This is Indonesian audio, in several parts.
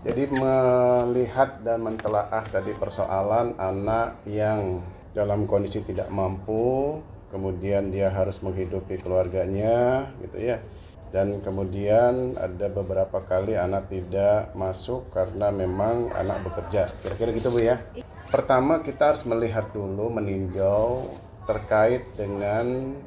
Jadi melihat dan mentelaah tadi persoalan anak yang dalam kondisi tidak mampu, kemudian dia harus menghidupi keluarganya, gitu ya. Dan kemudian ada beberapa kali anak tidak masuk karena memang anak bekerja. Kira-kira gitu Bu ya. Pertama kita harus melihat dulu, meninjau terkait dengan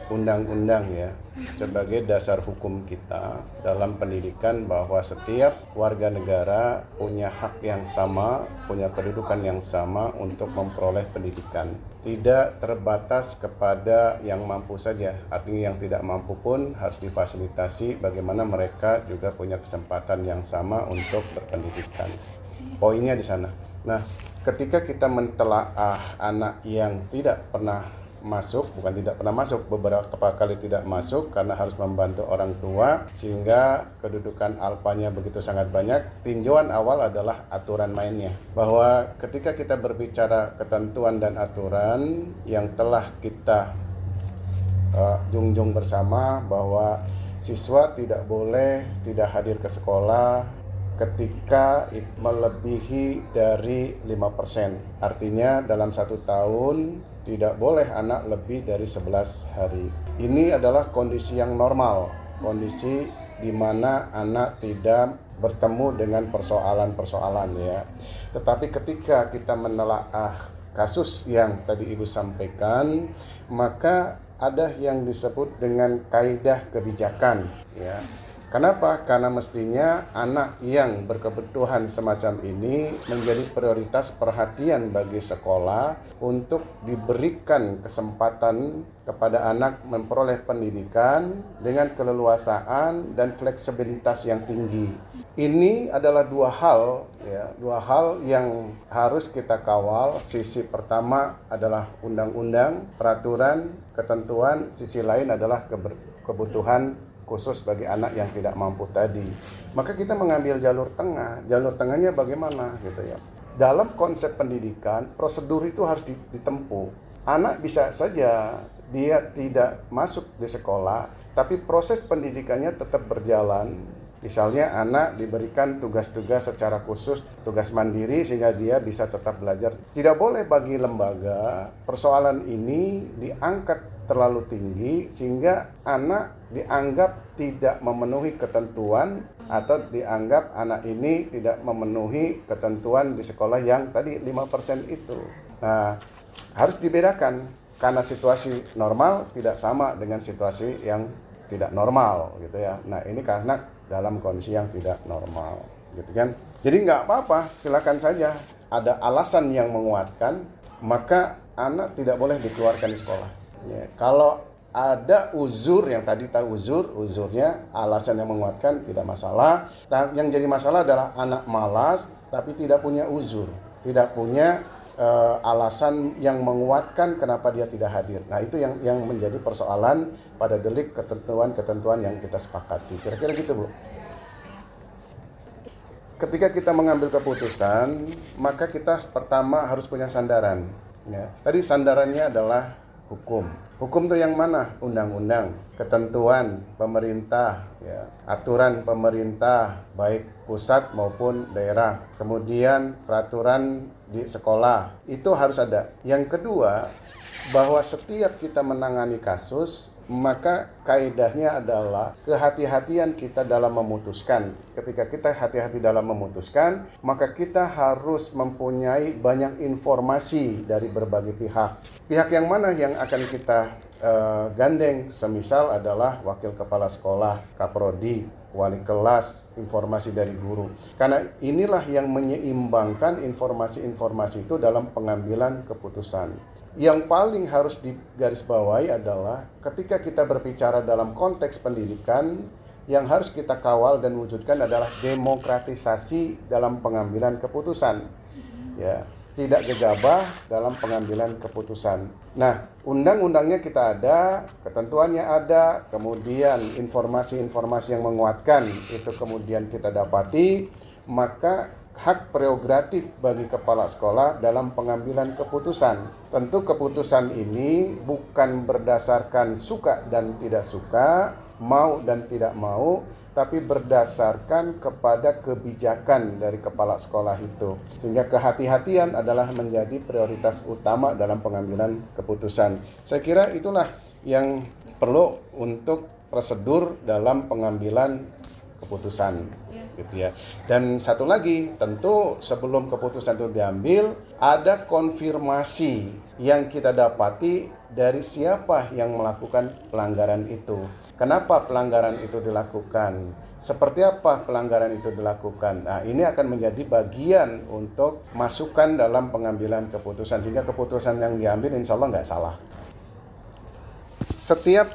undang-undang ya, sebagai dasar hukum kita dalam pendidikan, bahwa setiap warga negara punya hak yang sama, punya kedudukan yang sama untuk memperoleh pendidikan. Tidak terbatas kepada yang mampu saja, artinya yang tidak mampu pun harus difasilitasi bagaimana mereka juga punya kesempatan yang sama untuk berpendidikan. Poinnya di sana. Nah, ketika kita mentelaah anak yang tidak pernah masuk, bukan tidak pernah masuk, beberapa kali tidak masuk karena harus membantu orang tua sehingga kedudukan alfanya begitu sangat banyak. Tinjauan awal adalah aturan mainnya, bahwa ketika kita berbicara ketentuan dan aturan yang telah kita junjung bersama, bahwa siswa tidak boleh tidak hadir ke sekolah ketika melebihi dari 5%. Artinya dalam 1 tahun tidak boleh anak lebih dari 11 hari. Ini adalah kondisi yang normal, kondisi di mana anak tidak bertemu dengan persoalan-persoalan ya. Tetapi ketika kita menelaah kasus yang tadi Ibu sampaikan, maka ada yang disebut dengan kaidah kebijakan ya. Kenapa? Karena mestinya anak yang berkebutuhan semacam ini menjadi prioritas perhatian bagi sekolah untuk diberikan kesempatan kepada anak memperoleh pendidikan dengan keleluasaan dan fleksibilitas yang tinggi. Ini adalah dua hal yang harus kita kawal. Sisi pertama adalah undang-undang, peraturan, ketentuan. Sisi lain adalah kebutuhan khusus bagi anak yang tidak mampu tadi. Maka kita mengambil jalur tengah. Jalur tengahnya bagaimana gitu ya. Dalam konsep pendidikan, prosedur itu harus ditempuh. Anak bisa saja dia tidak masuk di sekolah, tapi proses pendidikannya tetap berjalan. Misalnya anak diberikan tugas-tugas secara khusus, tugas mandiri sehingga dia bisa tetap belajar. Tidak boleh bagi lembaga persoalan ini diangkat terlalu tinggi sehingga anak dianggap tidak memenuhi ketentuan atau dianggap anak ini tidak memenuhi ketentuan di sekolah yang tadi 5% itu. Nah, harus dibedakan karena situasi normal tidak sama dengan situasi yang tidak normal gitu ya. Nah, ini karena dalam kondisi yang tidak normal gitu kan. Jadi nggak apa-apa, silakan saja. Ada alasan yang menguatkan, maka anak tidak boleh dikeluarkan di sekolah. Ya, kalau ada uzur yang tadi tahu uzurnya alasan yang menguatkan tidak masalah. Yang jadi masalah adalah anak malas tapi tidak punya uzur, tidak punya alasan yang menguatkan kenapa dia tidak hadir. Nah, itu yang menjadi persoalan pada delik ketentuan-ketentuan yang kita sepakati. Kira-kira gitu, Bu. Ketika kita mengambil keputusan, maka kita pertama harus punya sandaran. Ya. Tadi sandarannya adalah hukum. Hukum itu yang mana? Undang-undang, ketentuan pemerintah, ya, aturan pemerintah baik pusat maupun daerah. Kemudian peraturan di sekolah itu harus ada. Yang kedua, bahwa setiap kita menangani kasus, maka kaidahnya adalah kehati-hatian kita dalam memutuskan. Ketika kita hati-hati dalam memutuskan, maka kita harus mempunyai banyak informasi dari berbagai pihak. Pihak yang mana yang akan kita gandeng? Semisal adalah wakil kepala sekolah, kaprodi, wali kelas, informasi dari guru. Karena inilah yang menyeimbangkan informasi-informasi itu dalam pengambilan keputusan. Yang paling harus digarisbawahi adalah ketika kita berbicara dalam konteks pendidikan, yang harus kita kawal dan wujudkan adalah demokratisasi dalam pengambilan keputusan. Ya, tidak gegabah dalam pengambilan keputusan. Nah, undang-undangnya kita ada, ketentuannya ada, kemudian informasi-informasi yang menguatkan itu kemudian kita dapati, maka hak prerogatif bagi kepala sekolah dalam pengambilan keputusan. Tentu keputusan ini bukan berdasarkan suka dan tidak suka, mau dan tidak mau, tapi berdasarkan kepada kebijakan dari kepala sekolah itu. Sehingga kehati-hatian adalah menjadi prioritas utama dalam pengambilan keputusan. Saya kira itulah yang perlu untuk prosedur dalam pengambilan keputusan, gitu ya. Dan satu lagi, tentu sebelum keputusan itu diambil, ada konfirmasi yang kita dapati dari siapa yang melakukan pelanggaran itu. Kenapa pelanggaran itu dilakukan? Seperti apa pelanggaran itu dilakukan? Nah, ini akan menjadi bagian untuk masukan dalam pengambilan keputusan, sehingga keputusan yang diambil insya Allah nggak salah. Setiap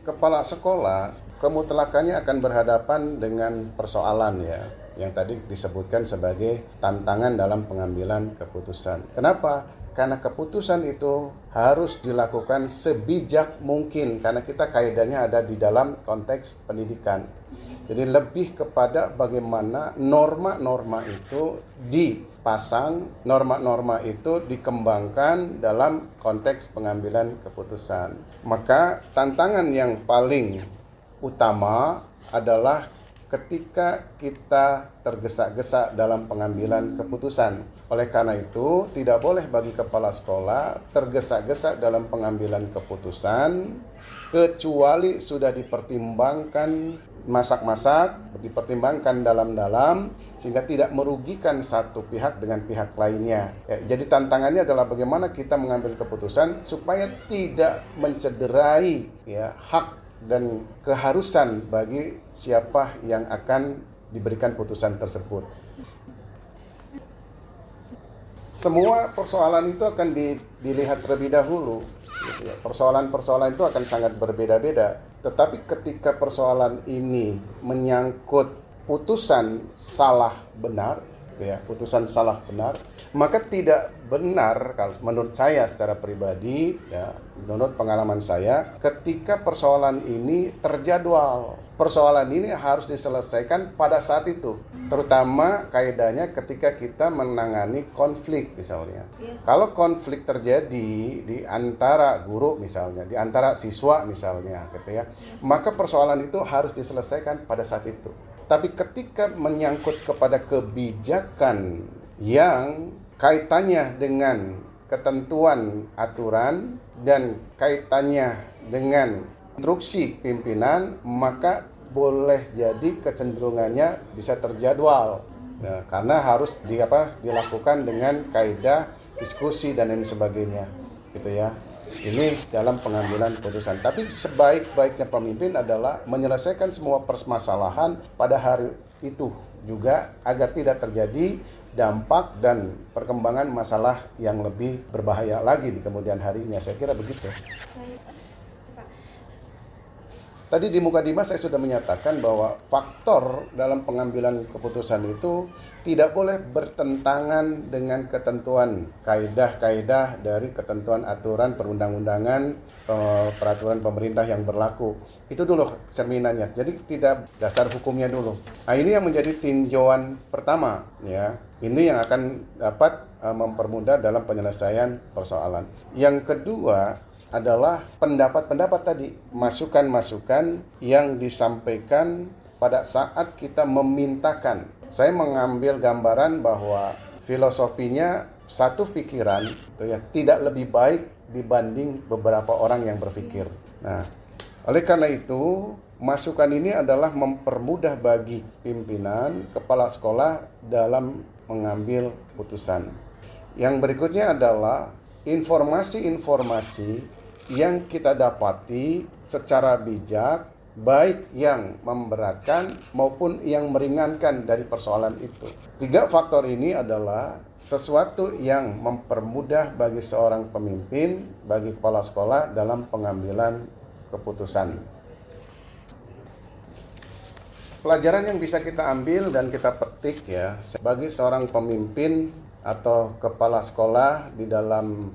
kepala sekolah kemutlakannya akan berhadapan dengan persoalan ya, yang tadi disebutkan sebagai tantangan dalam pengambilan keputusan. Kenapa? Karena keputusan itu harus dilakukan sebijak mungkin, karena kita kaidahnya ada di dalam konteks pendidikan. Jadi lebih kepada bagaimana norma-norma itu dipasang, norma-norma itu dikembangkan dalam konteks pengambilan keputusan. Maka tantangan yang paling utama adalah ketika kita tergesa-gesa dalam pengambilan keputusan. Oleh karena itu, tidak boleh bagi kepala sekolah tergesa-gesa dalam pengambilan keputusan, kecuali sudah dipertimbangkan masak-masak, dipertimbangkan dalam-dalam, sehingga tidak merugikan satu pihak dengan pihak lainnya. Jadi tantangannya adalah bagaimana kita mengambil keputusan supaya tidak mencederai hak dan keharusan bagi siapa yang akan diberikan putusan tersebut. Semua persoalan itu akan dilihat terlebih dahulu. Persoalan-persoalan itu akan sangat berbeda-beda. Tetapi ketika persoalan ini menyangkut putusan salah benar, putusan salah benar, maka tidak benar kalau menurut saya secara pribadi, menurut pengalaman saya, ketika persoalan ini terjadwal. Persoalan ini harus diselesaikan pada saat itu. Terutama kaidahnya ketika kita menangani konflik misalnya. Kalau konflik terjadi di antara guru misalnya, di antara siswa misalnya, gitu ya, maka persoalan itu harus diselesaikan pada saat itu. Tapi ketika menyangkut kepada kebijakan yang kaitannya dengan ketentuan aturan dan kaitannya dengan instruksi pimpinan, maka boleh jadi kecenderungannya bisa terjadwal. Karena harus dilakukan dengan kaidah diskusi dan lain sebagainya, gitu ya. Ini dalam pengambilan keputusan. Tapi sebaik-baiknya pemimpin adalah menyelesaikan semua permasalahan pada hari itu juga, agar tidak terjadi dampak dan perkembangan masalah yang lebih berbahaya lagi di kemudian harinya. Saya kira begitu. Tadi di Mukadimah saya sudah menyatakan bahwa faktor dalam pengambilan keputusan itu tidak boleh bertentangan dengan ketentuan kaidah-kaidah dari ketentuan aturan perundang-undangan, peraturan pemerintah yang berlaku. Itu dulu cerminannya. Jadi tidak dasar hukumnya dulu. Nah, ini yang menjadi tinjauan pertama, ya. Ini yang akan dapat mempermudah dalam penyelesaian persoalan. Yang kedua adalah pendapat-pendapat tadi, masukan-masukan yang disampaikan pada saat kita memintakan. Saya mengambil gambaran bahwa filosofinya satu pikiran tidak lebih baik dibanding beberapa orang yang berpikir. Nah, oleh karena itu, masukan ini adalah mempermudah bagi pimpinan, kepala sekolah dalam mengambil putusan. Yang berikutnya adalah informasi-informasi yang kita dapati secara bijak, baik yang memberatkan maupun yang meringankan dari persoalan itu. 3 faktor ini adalah sesuatu yang mempermudah bagi seorang pemimpin, bagi kepala sekolah dalam pengambilan keputusan. Pelajaran yang bisa kita ambil dan kita petik ya, bagi seorang pemimpin atau kepala sekolah di dalam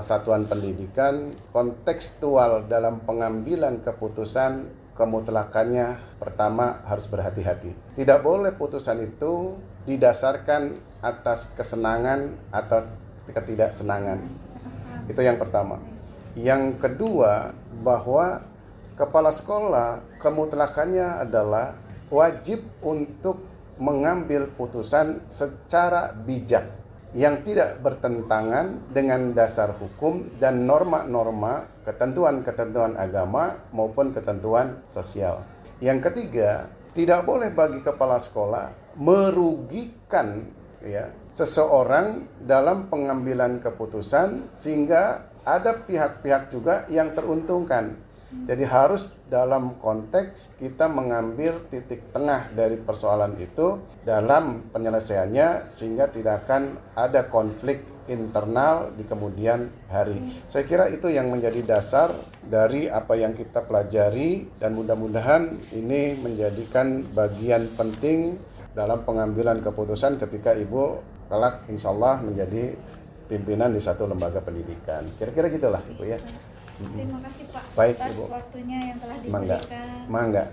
satuan pendidikan, kontekstual dalam pengambilan keputusan, kemutlakannya pertama harus berhati-hati. Tidak boleh putusan itu didasarkan atas kesenangan atau ketidaksenangan. Itu yang pertama. Yang kedua, bahwa kepala sekolah kemutlakannya adalah wajib untuk mengambil putusan secara bijak yang tidak bertentangan dengan dasar hukum dan norma-norma, ketentuan-ketentuan agama maupun ketentuan sosial. Yang ketiga, tidak boleh bagi kepala sekolah merugikan seseorang dalam pengambilan keputusan sehingga ada pihak-pihak juga yang teruntungkan. Jadi harus dalam konteks kita mengambil titik tengah dari persoalan itu dalam penyelesaiannya sehingga tidak akan ada konflik internal di kemudian hari. Saya kira itu yang menjadi dasar dari apa yang kita pelajari dan mudah-mudahan ini menjadikan bagian penting dalam pengambilan keputusan ketika Ibu kelak insya Allah menjadi pimpinan di satu lembaga pendidikan. Kira-kira gitulah Ibu ya. Terima kasih Pak Baik, atas Ibu. waktunya yang telah diberikan. Mangga.